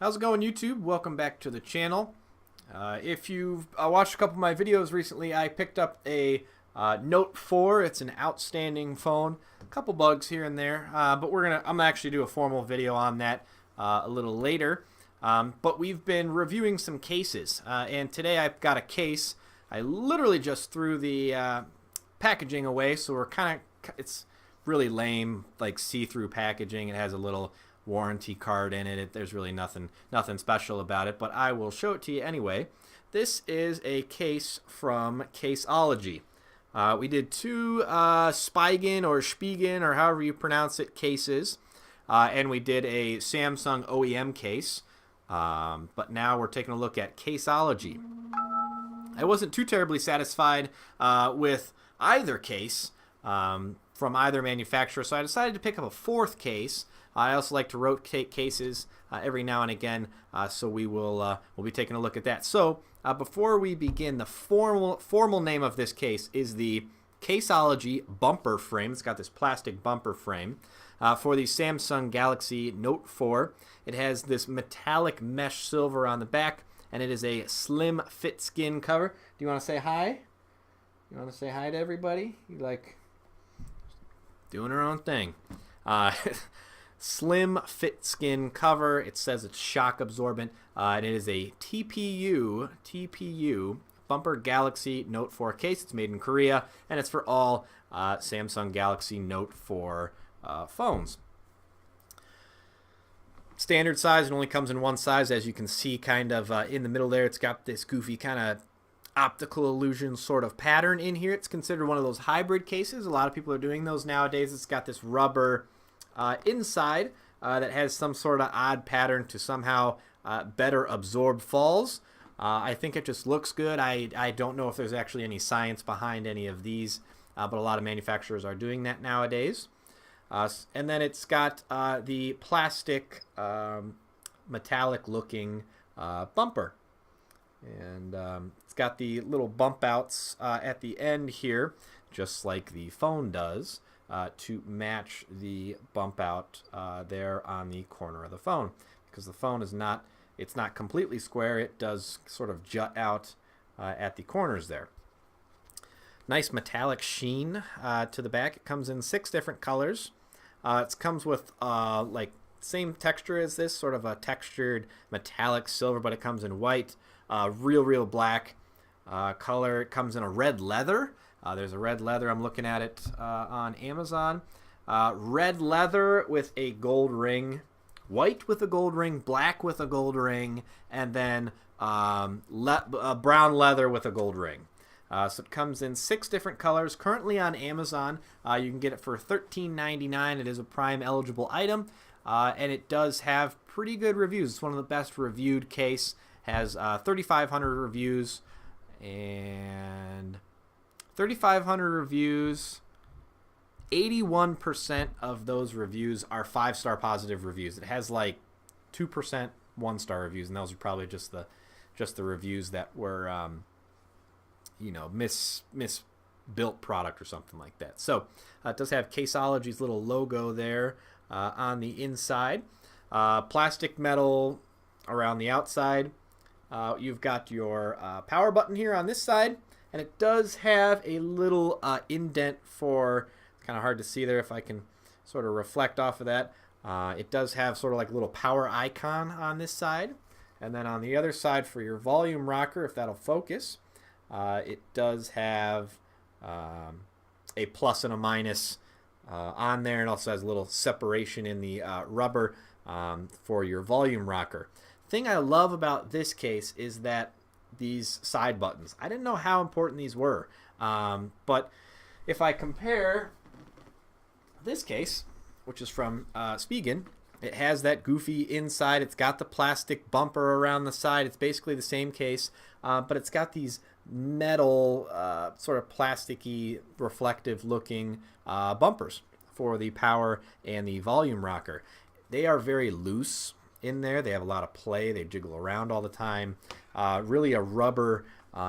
How's it going, YouTube? Welcome back to the channel. If you've watched a couple of my videos recently, I picked up a Note 4. It's an outstanding phone. A couple bugs here and there, but I'm gonna actually do a formal video on that a little later. But we've been reviewing some cases, and today I've got a case. I literally just threw the packaging away, so it's really lame, like see-through packaging. It has a little warranty card in it. There's really nothing special about it, but I will show it to you anyway. This is a case from Caseology. We did two Spigen or Spigen, or however you pronounce it, cases, and we did a Samsung OEM case, but now we're taking a look at Caseology. I wasn't too terribly satisfied with either case from either manufacturer, so I decided to pick up a fourth case. I also like to rotate cases every now and again, so we'll be taking a look at that. So before we begin, the formal name of this case is the Caseology bumper frame. It's got this plastic bumper frame for the Samsung Galaxy Note 4. It has this metallic mesh silver on the back, and it is a slim fit skin cover. Do you want to say hi? You want to say hi to everybody? You like doing her own thing. Slim fit skin cover. It says it's shock absorbent, and it is a TPU bumper Galaxy Note 4 case. It's made in Korea, and it's for all Samsung Galaxy Note 4 phones. Standard size. It only comes in one size, as you can see kind of in the middle there. It's got this goofy kind of optical illusion sort of pattern in here. It's considered one of those hybrid cases. A lot of people are doing those nowadays. It's got this rubber inside that has some sort of odd pattern to somehow better absorb falls. I think it just looks good. I don't know if there's actually any science behind any of these, but a lot of manufacturers are doing that nowadays. And then it's got the plastic metallic looking bumper, and it's got the little bump outs at the end here, just like the phone does, to match the bump out there on the corner of the phone, because the phone is not completely square. It does sort of jut out at the corners there. Nice metallic sheen to the back. It comes in 6 different colors. It comes with like same texture as this, sort of a textured metallic silver, but it comes in white, real black color. It comes in a red leather. There's a red leather. I'm looking at it on Amazon. Red leather with a gold ring, white with a gold ring, black with a gold ring, and then brown leather with a gold ring. So it comes in 6 different colors. Currently on Amazon, you can get it for $13.99. It is a Prime eligible item, and it does have pretty good reviews. It's one of the best reviewed case. Has 3,500 reviews, and 3,500 reviews, 81% of those reviews are 5-star positive reviews. It has like 2% 1-star reviews, and those are probably just the reviews that were misbuilt product or something like that. So it does have Caseology's little logo there on the inside. Plastic metal around the outside. You've got your power button here on this side, and it does have a little indent for, it's kind of hard to see there if I can sort of reflect off of that. It does have sort of like a little power icon on this side, and then on the other side for your volume rocker, if that'll focus, it does have a plus and a minus on there, and also has a little separation in the rubber for your volume rocker. Thing I love about this case is that these side buttons, I didn't know how important these were, but if I compare this case, which is from Spigen, it has that goofy inside. It's got the plastic bumper around the side. It's basically the same case, but it's got these metal sort of plasticky reflective looking bumpers for the power and the volume rocker. They are very loose in there. They have a lot of play. They jiggle around all the time. Really, a rubber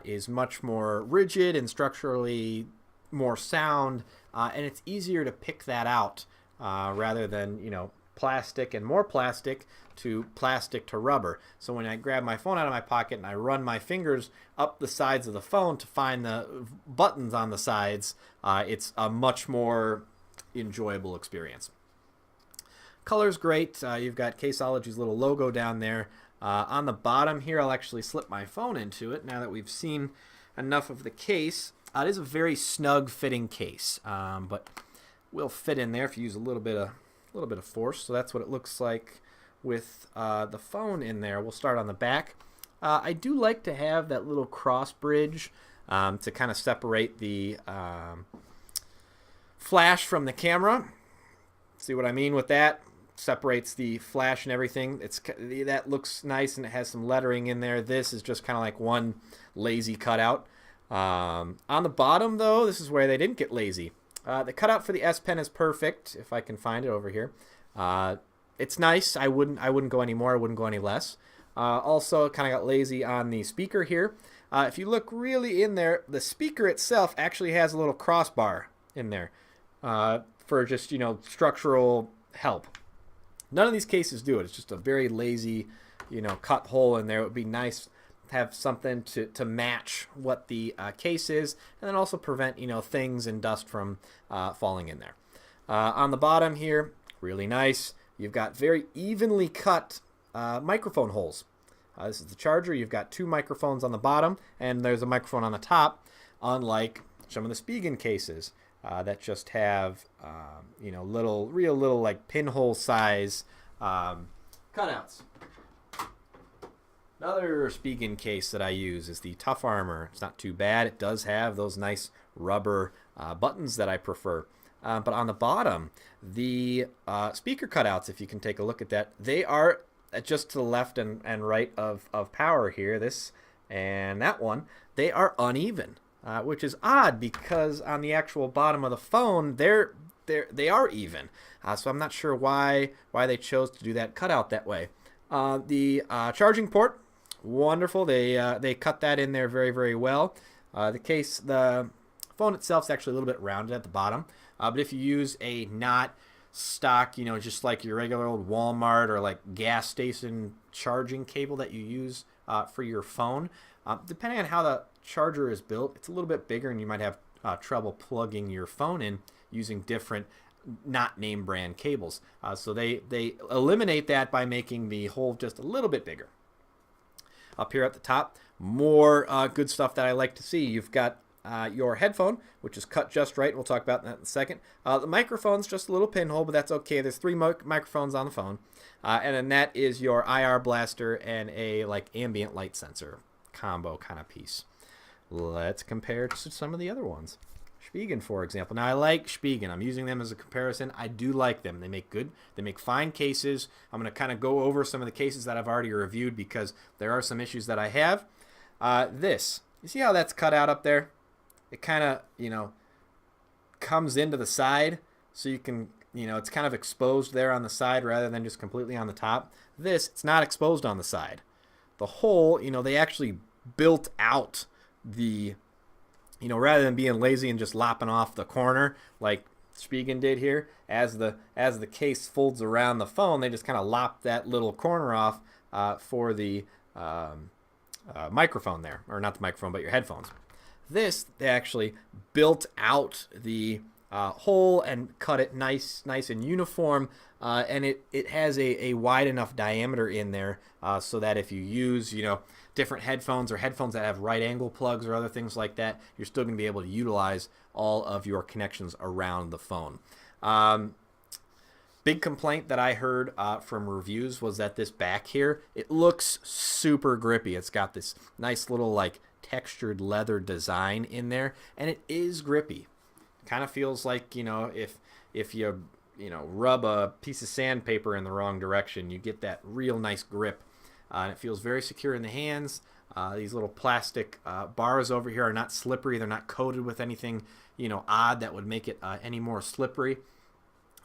is much more rigid and structurally more sound, and it's easier to pick that out rather than plastic and more plastic to plastic to rubber. So when I grab my phone out of my pocket and I run my fingers up the sides of the phone to find the buttons on the sides, it's a much more enjoyable experience. Color's great. You've got Caseology's little logo down there. On the bottom here, I'll actually slip my phone into it now that we've seen enough of the case. It is a very snug fitting case, but will fit in there if you use a little bit of force. So that's what it looks like with the phone in there. We'll start on the back. I do like to have that little cross bridge to kind of separate the flash from the camera. See what I mean with that? Separates the flash and everything. That looks nice, and it has some lettering in there. This is just kind of like one lazy cutout. On the bottom, though, this is where they didn't get lazy. The cutout for the S Pen is perfect, if I can find it over here. It's nice. I wouldn't go any more. I wouldn't go any less. Also, kind of got lazy on the speaker here. If you look really in there, the speaker itself actually has a little crossbar in there for just, structural help. None of these cases do it. It's just a very lazy, cut hole in there. It would be nice to have something to match what the case is, and then also prevent, things and dust from falling in there. On the bottom here, really nice. You've got very evenly cut microphone holes. This is the charger. You've got 2 microphones on the bottom, and there's a microphone on the top, unlike some of the Spigen cases that just have, real little like pinhole size cutouts. Another Spigen case that I use is the Tough Armor. It's not too bad. It does have those nice rubber buttons that I prefer. But on the bottom, the speaker cutouts, if you can take a look at that, they are just to the left and right of power here, this and that one, they are uneven, which is odd because on the actual bottom of the phone, they are even. So I'm not sure why they chose to do that cutout that way. The charging port, wonderful. They cut that in there very, very well. The phone itself is actually a little bit rounded at the bottom, but if you use a not stock, just like your regular old Walmart or like gas station charging cable that you use for your phone, depending on how the charger is built, it's a little bit bigger, and you might have trouble plugging your phone in using different not name brand cables. So they eliminate that by making the hole just a little bit bigger. Up here at the top, more good stuff that I like to see. You've got your headphone, which is cut just right. We'll talk about that in a second. The microphone's just a little pinhole, but that's okay. There's 3 microphones on the phone. And then that is your IR blaster and a like ambient light sensor combo kind of piece. Let's compare to some of the other ones. Spigen, for example. Now, I like Spigen. I'm using them as a comparison. I do like them. They make fine cases. I'm going to kind of go over some of the cases that I've already reviewed because there are some issues that I have. You see how that's cut out up there? It kind of, comes into the side, so you can, it's kind of exposed there on the side rather than just completely on the top. It's not exposed on the side. The hole, they actually built out the, rather than being lazy and just lopping off the corner like Spigen did here, as the case folds around the phone, they just kind of lop that little corner off for the microphone there, or not the microphone, but your headphones. They actually built out the hole and cut it nice and uniform, and it has a wide enough diameter in there so that if you use different headphones or headphones that have right angle plugs or other things like that, you're still going to be able to utilize all of your connections around the phone. Big complaint that I heard from reviews was that this back here, it looks super grippy. It's got this nice little like textured leather design in there, and it is grippy. Kind of feels like, if you rub a piece of sandpaper in the wrong direction, you get that real nice grip, and it feels very secure in the hands. These little plastic bars over here are not slippery. They're not coated with anything odd that would make it any more slippery.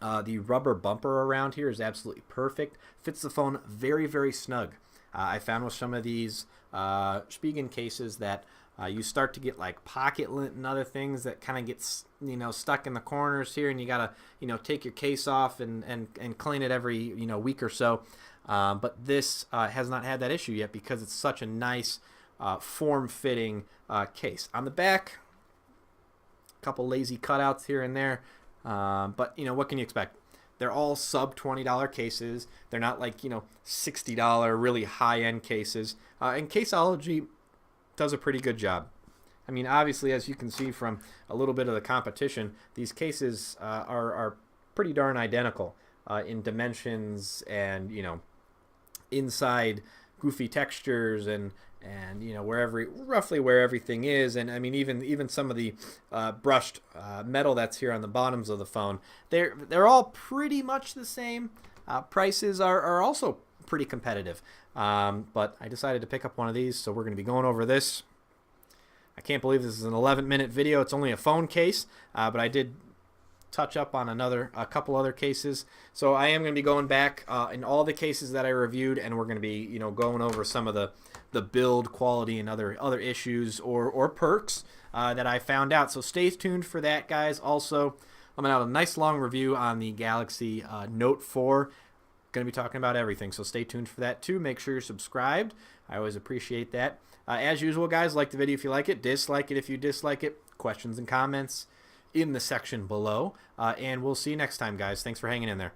The rubber bumper around here is absolutely perfect. Fits the phone very, very snug. I found with some of these Spigen cases that You start to get like pocket lint and other things that kind of gets stuck in the corners here, and you gotta take your case off and clean it every week or so. But this has not had that issue yet because it's such a nice form-fitting case. On the back, a couple lazy cutouts here and there, but what can you expect? They're all sub $20 cases. They're not like $60 really high-end cases. And Caseology does a pretty good job. I mean, obviously, as you can see from a little bit of the competition, these cases are pretty darn identical in dimensions and inside goofy textures and roughly where everything is. And I mean, even some of the brushed metal that's here on the bottoms of the phone, they're all pretty much the same. Prices are also pretty competitive. But I decided to pick up one of these, so we're going to be going over this. I can't believe this is an 11-minute video. It's only a phone case, but I did touch up on a couple other cases. So I am going to be going back in all the cases that I reviewed, and we're going to be going over some of the build quality and other issues or perks that I found out. So stay tuned for that, guys. Also, I'm going to have a nice long review on the Galaxy Note 4. Going to be talking about everything, so stay tuned for that too. Make sure you're subscribed. I always appreciate that. As usual, guys, like the video if you like it, dislike it if you dislike it. Questions and comments in the section below, and we'll see you next time, guys. Thanks for hanging in there.